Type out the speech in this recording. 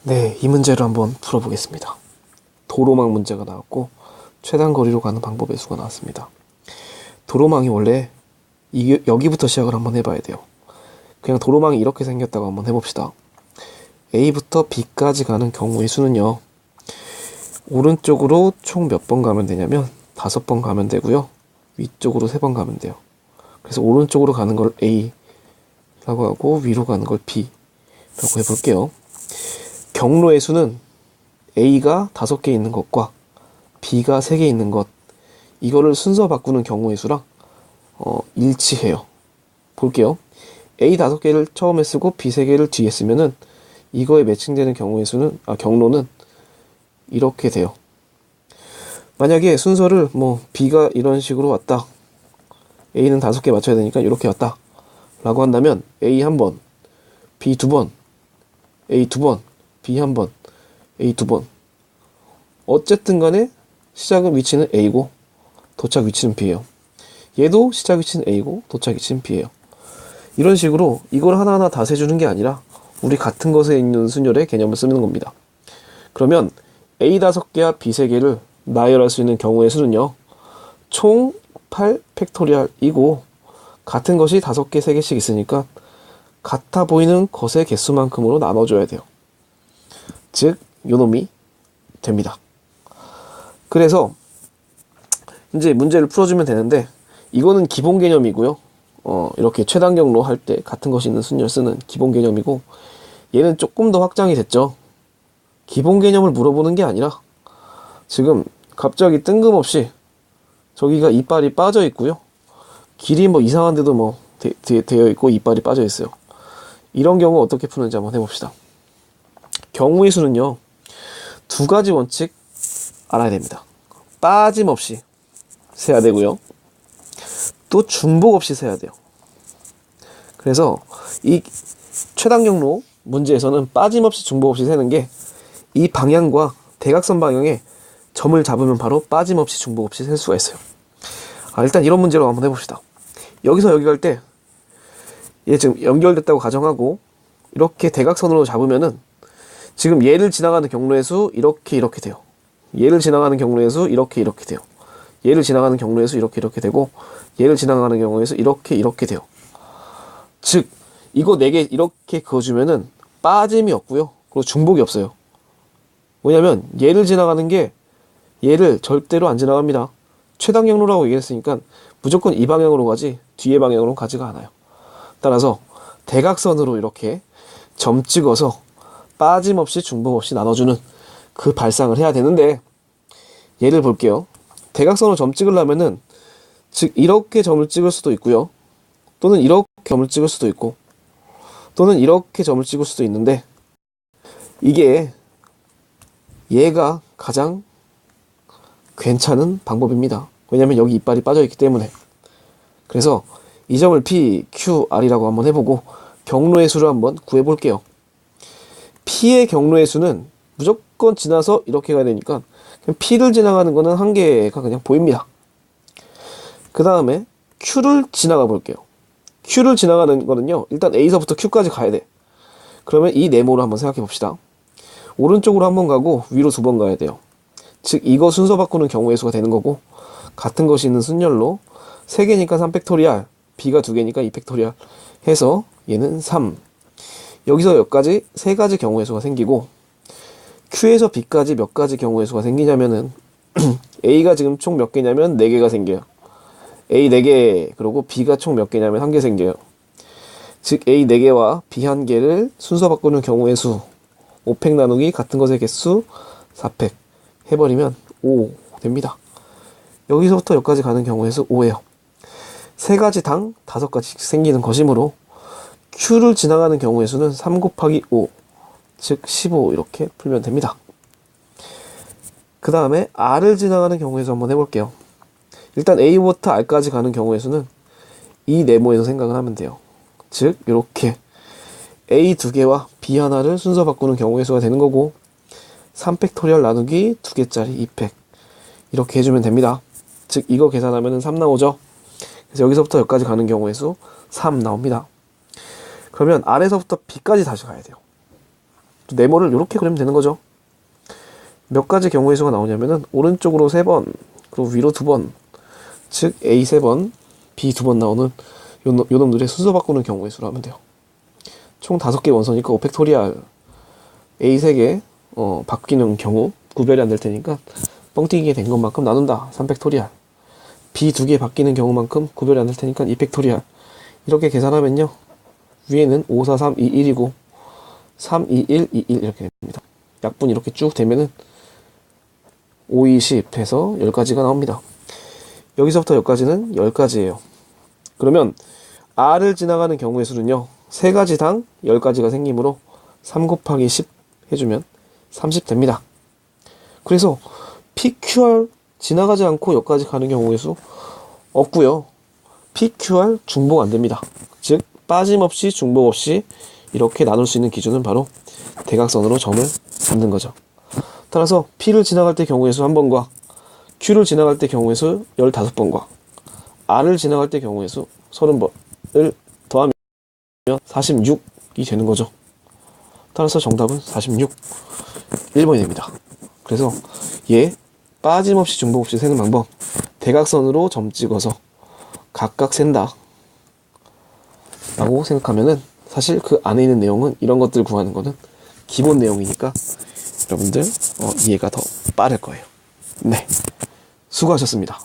네, 이 문제를 한번 풀어보겠습니다. 도로망 문제가 나왔고 최단 거리로 가는 방법의 수가 나왔습니다. 도로망이 원래 여기부터 시작을 한번 해봐야 돼요. 그냥 도로망이 이렇게 생겼다고 한번 해봅시다. A부터 B까지 가는 경우의 수는요, 오른쪽으로 총 몇 번 가면 되냐면 5번 가면 되고요, 위쪽으로 3번 가면 돼요. 그래서 오른쪽으로 가는 걸 A라고 하고 위로 가는 걸 B라고 해볼게요. 경로의 수는 A가 5개 있는 것과 B가 3개 있는 것, 이거를 순서 바꾸는 경우의 수랑 일치해요. 볼게요. A 5개를 처음에 쓰고 B 3개를 뒤에 쓰면은 이거에 매칭되는 경우의 수는, 경로는 이렇게 돼요. 만약에 순서를 B가 이런 식으로 왔다, A는 5개 맞춰야 되니까 이렇게 왔다 라고 한다면 A 1번, B 2번, A 2번, B 1번, A 2번. 어쨌든 간에 시작은 위치는 A고 도착 위치는 B예요. 얘도 시작 위치는 A고 도착 위치는 B예요. 이런 식으로 이걸 하나하나 다 세주는 게 아니라 우리 같은 것에 있는 순열의 개념을 쓰는 겁니다. 그러면 A 5개와 B 3개를 나열할 수 있는 경우의 수는요, 총 8 팩토리얼이고 같은 것이 5개, 3개씩 있으니까 같아 보이는 것의 개수만큼으로 나눠줘야 돼요. 즉 요놈이 됩니다. 그래서 이제 문제를 풀어주면 되는데, 이거는 기본 개념이고요. 이렇게 최단 경로 할 때 같은 것이 있는 순열 쓰는 기본 개념이고, 얘는 조금 더 확장이 됐죠. 기본 개념을 물어보는 게 아니라 지금 갑자기 뜬금없이 저기가 이빨이 빠져 있고요, 길이 이상한 데도 되어 있고 이빨이 빠져 있어요. 이런 경우 어떻게 푸는지 한번 해봅시다. 경우의 수는요, 2가지 원칙 알아야 됩니다. 빠짐없이 세야 되고요, 또 중복 없이 세야 돼요. 그래서 이 최단 경로 문제에서는 빠짐없이 중복 없이 세는 게, 이 방향과 대각선 방향에 점을 잡으면 바로 빠짐없이 중복 없이 셀 수가 있어요. 일단 이런 문제로 한번 해봅시다. 여기서 여기 갈 때 얘 지금 연결됐다고 가정하고 이렇게 대각선으로 잡으면은 지금 얘를 지나가는 경로의 수 이렇게 돼요. 얘를 지나가는 경로의 수 이렇게 돼요. 얘를 지나가는 경로의 수 이렇게 되고, 얘를 지나가는 경우의 수 이렇게 돼요. 즉 이거 4개 이렇게 그어주면은 빠짐이 없고요, 그리고 중복이 없어요. 왜냐면 얘를 지나가는 게 얘를 절대로 안 지나갑니다. 최단 경로라고 얘기했으니까 무조건 이 방향으로 가지 뒤의 방향으로 가지가 않아요. 따라서 대각선으로 이렇게 점 찍어서 빠짐없이 중복 없이 나눠주는 그 발상을 해야 되는데, 예를 볼게요. 대각선으로 점 찍으려면은 즉 이렇게 점을 찍을 수도 있고요, 또는 이렇게 점을 찍을 수도 있고, 또는 이렇게 점을 찍을 수도 있는데, 이게 얘가 가장 괜찮은 방법입니다. 왜냐면 여기 이빨이 빠져 있기 때문에. 그래서 이 점을 P, Q, R이라고 한번 해보고 경로의 수를 한번 구해볼게요. P의 경로의 수는 무조건 지나서 이렇게 가야 되니까 그냥 P를 지나가는 거는 한 개가 그냥 보입니다. 그 다음에 Q를 지나가 볼게요. Q를 지나가는 거는요, 일단 A서부터 Q까지 가야 돼. 그러면 이 네모를 한번 생각해 봅시다. 오른쪽으로 한번 가고 위로 2번 가야 돼요. 즉 이거 순서 바꾸는 경우의 수가 되는 거고, 같은 것이 있는 순열로 3개니까 3팩토리얼, B가 2개니까 2팩토리얼 해서 얘는 3. 여기서 여기까지 3가지 경우의 수가 생기고, Q에서 B까지 몇 가지 경우의 수가 생기냐면은 A가 지금 총 몇 개냐면 4개가 생겨요. A 4개, 그리고 B가 총 몇 개냐면 1개 생겨요. 즉 A 4개와 B 1개를 순서 바꾸는 경우의 수 5팩 나누기 같은 것의 개수 4팩 해버리면 5 됩니다. 여기서부터 여기까지 가는 경우의 수 5예요. 3가지 당 5가지씩 생기는 것이므로 Q를 지나가는 경우의 수는 3 곱하기 5, 즉 15 이렇게 풀면 됩니다. 그 다음에 R을 지나가는 경우의 수 한번 해볼게요. 일단 A부터 R까지 가는 경우의 수는 이 네모에서 생각을 하면 돼요. 즉 이렇게 A 2개와 B 하나를 순서 바꾸는 경우의 수가 되는 거고, 3팩토리얼 나누기 2개짜리 2팩 이렇게 해주면 됩니다. 즉 이거 계산하면 3 나오죠. 그래서 여기서부터 여기까지 가는 경우의 수 3 나옵니다. 그러면 R에서부터 B까지 다시 가야 돼요. 또 네모를 이렇게 그리면 되는 거죠. 몇 가지 경우의 수가 나오냐면은 오른쪽으로 3번, 그리고 위로 2번, 즉 A 3번, B 2번 나오는 요 놈들의 순서 바꾸는 경우의 수로 하면 돼요. 총 5개 원소니까 5팩토리알 A 3개 바뀌는 경우 구별이 안 될 테니까 뻥튀기 된 것만큼 나눈다. 3팩토리알 B 2개 바뀌는 경우만큼 구별이 안 될 테니까 2팩토리알 이렇게 계산하면요. 위에는 5, 4, 3, 2, 1이고 3, 2, 1, 2, 1 이렇게 됩니다. 약분 이렇게 쭉 되면은 5, 2, 10 해서 10가지가 나옵니다. 여기서부터 여기까지는 10가지예요. 그러면 R을 지나가는 경우의 수는요. 3가지당 10가지가 생기므로 3 곱하기 10 해주면 30 됩니다. 그래서 PQR 지나가지 않고 여기까지 가는 경우의 수 없고요. PQR 중복 안 됩니다. 즉 빠짐없이 중복 없이 이렇게 나눌 수 있는 기준은 바로 대각선으로 점을 잡는 거죠. 따라서 P를 지나갈 때 경우의 수 1번과 Q를 지나갈 때 경우의 수 15번과 R을 지나갈 때 경우의 수 30번을 더하면 46이 되는 거죠. 따라서 정답은 46, 1번이 됩니다. 그래서 얘 빠짐없이 중복 없이 세는 방법, 대각선으로 점 찍어서 각각 센다 라고 생각하면은 사실 그 안에 있는 내용은 이런 것들 구하는 거는 기본 내용이니까 여러분들 이해가 더 빠를 거예요. 네, 수고하셨습니다.